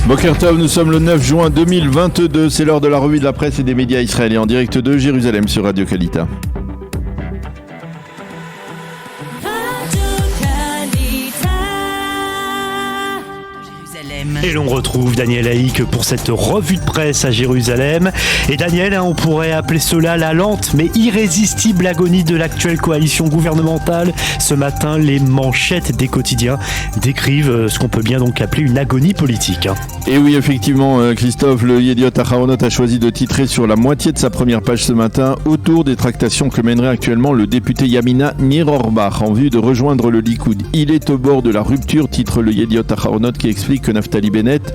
Boker Tov, nous sommes le 9 juin 2022, c'est l'heure de la revue de la presse et des médias israéliens en direct de Jérusalem sur Radio Kalita. Et l'on retrouve Daniel Haïk pour cette revue de presse à Jérusalem. Et Daniel, on pourrait appeler cela la lente mais irrésistible agonie de l'actuelle coalition gouvernementale. Ce matin, les manchettes des quotidiens décrivent ce qu'on peut bien donc appeler une agonie politique. Et oui, effectivement, Christophe, le Yediot Aharonot a choisi de titrer sur la moitié de sa première page ce matin autour des tractations que mènerait actuellement le député Yamina Nir Orbach en vue de rejoindre le Likoud. Il est au bord de la rupture, titre le Yediot Aharonot, qui explique que Naftali Bennett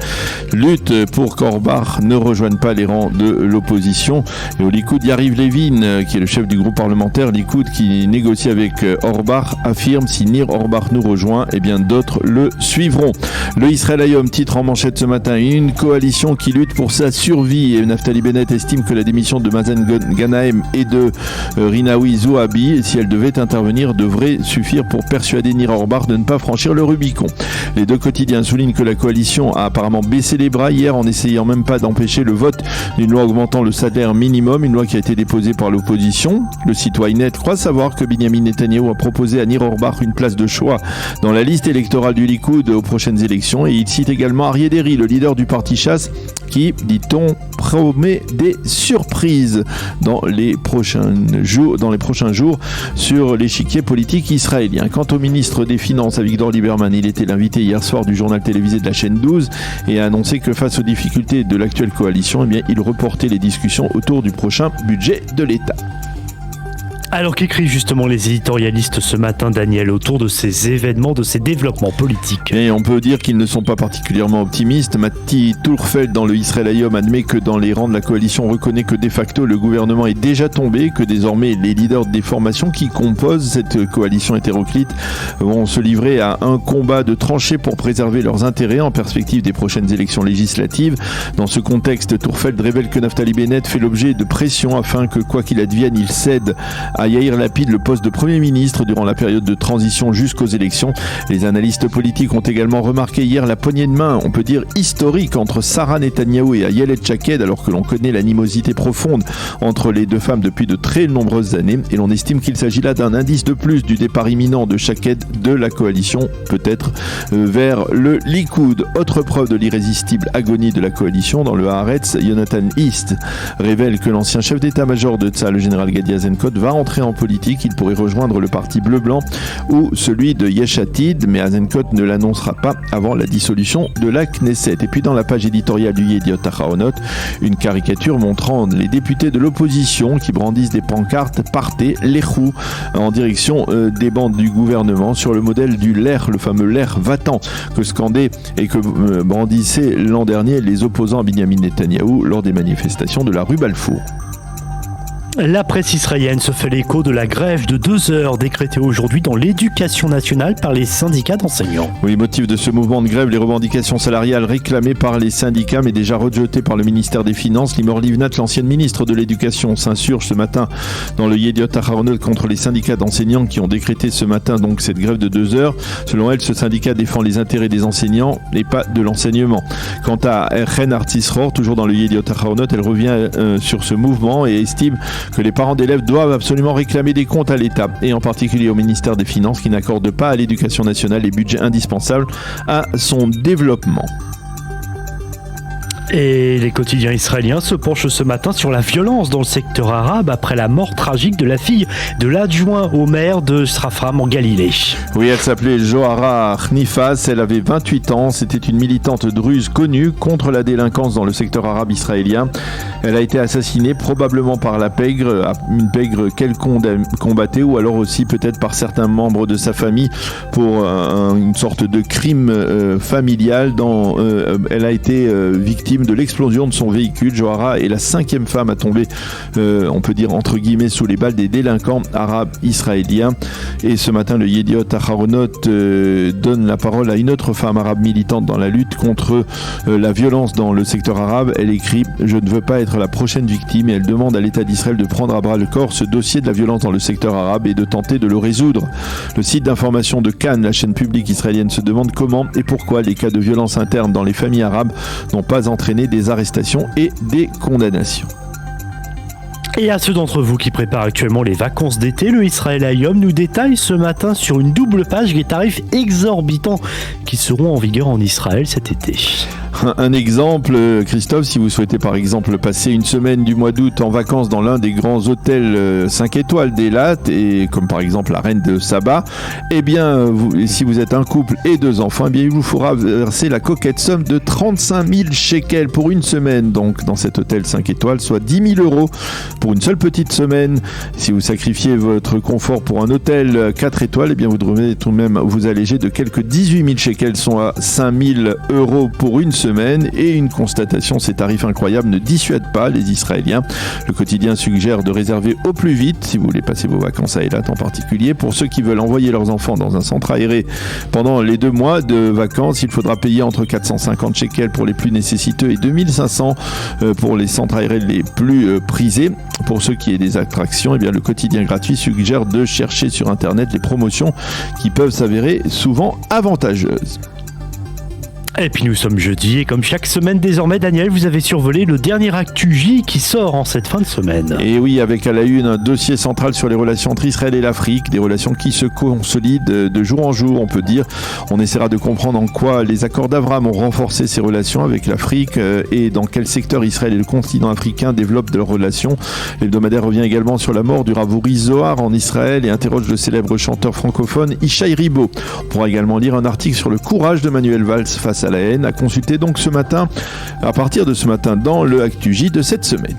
lutte pour qu'Orbach ne rejoigne pas les rangs de l'opposition. Et au Likoud, Yariv Levin, qui est le chef du groupe parlementaire Likoud qui négocie avec Orbach, affirme si Nir Orbach nous rejoint, eh bien d'autres le suivront. Le Israël Hayom titre en manchette ce matin une coalition qui lutte pour sa survie. Et Naftali Bennett estime que la démission de Mazen Ganahem et de Rinaoui Zouabi, si elle devait intervenir, devrait suffire pour persuader Nir Orbach de ne pas franchir le Rubicon. Les deux quotidiens soulignent que la coalition a apparemment baissé les bras hier en essayant même pas d'empêcher le vote d'une loi augmentant le salaire minimum, une loi qui a été déposée par l'opposition. Le site Ynet croit savoir que Binyamin Netanyahou a proposé à Nir Orbach une place de choix dans la liste électorale du Likoud aux prochaines élections, et il cite également Aryeh Deri, le leader du parti Chasse, qui, dit-on, promet des surprises dans les prochains jours sur l'échiquier politique israélien. Quant au ministre des Finances, Avigdor Lieberman, il était l'invité hier soir du journal télévisé de la chaîne 12 et a annoncé que face aux difficultés de l'actuelle coalition, eh bien, il reportait les discussions autour du prochain budget de l'État. Alors qu'écrivent justement les éditorialistes ce matin, Daniel, autour de ces événements, de ces développements politiques? Et on peut dire qu'ils ne sont pas particulièrement optimistes. Matti Tourfeld dans le Israël Hayom admet que dans les rangs de la coalition, on reconnaît que de facto le gouvernement est déjà tombé, que désormais les leaders des formations qui composent cette coalition hétéroclite vont se livrer à un combat de tranchées pour préserver leurs intérêts en perspective des prochaines élections législatives. Dans ce contexte, Tourfeld révèle que Naftali Bennett fait l'objet de pression afin que, quoi qu'il advienne, il cède à Yair Lapid le poste de Premier ministre durant la période de transition jusqu'aux élections. Les analystes politiques ont également remarqué hier la poignée de main, on peut dire historique, entre Sarah Netanyahou et Ayelet Shaked, alors que l'on connaît l'animosité profonde entre les deux femmes depuis de très nombreuses années, et l'on estime qu'il s'agit là d'un indice de plus du départ imminent de Shaked de la coalition, peut-être vers le Likoud. Autre preuve de l'irrésistible agonie de la coalition, dans le Haaretz, Jonathan East révèle que l'ancien chef d'état-major de Tzahal, le général Gadi Eisenkot, va entrer en politique. Il pourrait rejoindre le parti bleu-blanc ou celui de Yesh Atid, mais Eisenkot ne l'annoncera pas avant la dissolution de la Knesset. Et puis dans la page éditoriale du Yediot Aharonot, une caricature montrant les députés de l'opposition qui brandissent des pancartes « Partez, Lechou » en direction des bancs du gouvernement sur le modèle du LER, le fameux LER va-t'en que scandaient et que brandissaient l'an dernier les opposants à Binyamin Netanyahou lors des manifestations de la rue Balfour. La presse israélienne se fait l'écho de la grève de 2 heures décrétée aujourd'hui dans l'éducation nationale par les syndicats d'enseignants. Oui, motif de ce mouvement de grève, les revendications salariales réclamées par les syndicats mais déjà rejetées par le ministère des Finances. Limor Livnat, l'ancienne ministre de l'Éducation, s'insurge ce matin dans le Yediot Aharonot contre les syndicats d'enseignants qui ont décrété ce matin donc cette grève de 2 heures. Selon elle, ce syndicat défend les intérêts des enseignants et pas de l'enseignement. Quant à Chen Artisror, toujours dans le Yediot Aharonot, elle revient sur ce mouvement et estime que les parents d'élèves doivent absolument réclamer des comptes à l'État et en particulier au ministère des Finances qui n'accorde pas à l'éducation nationale les budgets indispensables à son développement. Et les quotidiens israéliens se penchent ce matin sur la violence dans le secteur arabe après la mort tragique de la fille de l'adjoint au maire de Srafram en Galilée. Oui, elle s'appelait Johara Khnifas, elle avait 28 ans, c'était une militante druze connue contre la délinquance dans le secteur arabe israélien. Elle a été assassinée probablement par la pègre, une pègre qu'elle combattait ou alors aussi peut-être par certains membres de sa famille pour une sorte de crime familial. Elle a été victime victime de l'explosion de son véhicule. Johara est la 5e femme à tomber, on peut dire entre guillemets, sous les balles des délinquants arabes israéliens. Et ce matin, le Yediot Aharonot donne la parole à une autre femme arabe militante dans la lutte contre la violence dans le secteur arabe. Elle écrit « Je ne veux pas être la prochaine victime » et elle demande à l'État d'Israël de prendre à bras le corps ce dossier de la violence dans le secteur arabe et de tenter de le résoudre. Le site d'information de Cannes, la chaîne publique israélienne, se demande comment et pourquoi les cas de violence interne dans les familles arabes n'ont pas entraîné des arrestations et des condamnations. Et à ceux d'entre vous qui préparent actuellement les vacances d'été, le Israël Hayom nous détaille ce matin sur une double page les tarifs exorbitants qui seront en vigueur en Israël cet été. Un exemple, Christophe, si vous souhaitez par exemple passer une semaine du mois d'août en vacances dans l'un des grands hôtels 5 étoiles d'Eilat, et comme par exemple la Reine de Saba, eh bien, si vous êtes un couple et 2 enfants, eh bien, il vous faudra verser la coquette somme de 35 000 shekels pour une semaine, donc dans cet hôtel 5 étoiles, soit 10 000 euros pour une seule petite semaine. Si vous sacrifiez votre confort pour un hôtel 4 étoiles, eh bien, vous devrez tout de même vous alléger de quelques 18 000 shekels, soit 5 000 euros pour une semaine. Et une constatation, ces tarifs incroyables ne dissuadent pas les Israéliens. Le quotidien suggère de réserver au plus vite, si vous voulez passer vos vacances à Eilat en particulier. Pour ceux qui veulent envoyer leurs enfants dans un centre aéré pendant les 2 mois de vacances, il faudra payer entre 450 shekels pour les plus nécessiteux et 2500 pour les centres aérés les plus prisés. Pour ceux qui aient des attractions, eh bien, le quotidien gratuit suggère de chercher sur Internet les promotions qui peuvent s'avérer souvent avantageuses. Et puis nous sommes jeudi et comme chaque semaine désormais, Daniel, vous avez survolé le dernier Actu J qui sort en cette fin de semaine. Et oui, avec à la une un dossier central sur les relations entre Israël et l'Afrique, des relations qui se consolident de jour en jour, on peut dire. On essaiera de comprendre en quoi les accords d'Abraham ont renforcé ces relations avec l'Afrique et dans quel secteur Israël et le continent africain développent leurs relations. L'hebdomadaire revient également sur la mort du Rav Uri Zohar en Israël et interroge le célèbre chanteur francophone Ishaï Ribo. On pourra également lire un article sur le courage de Manuel Valls face à la haine, à consulter donc ce matin, à partir de ce matin dans le Actu J de cette semaine.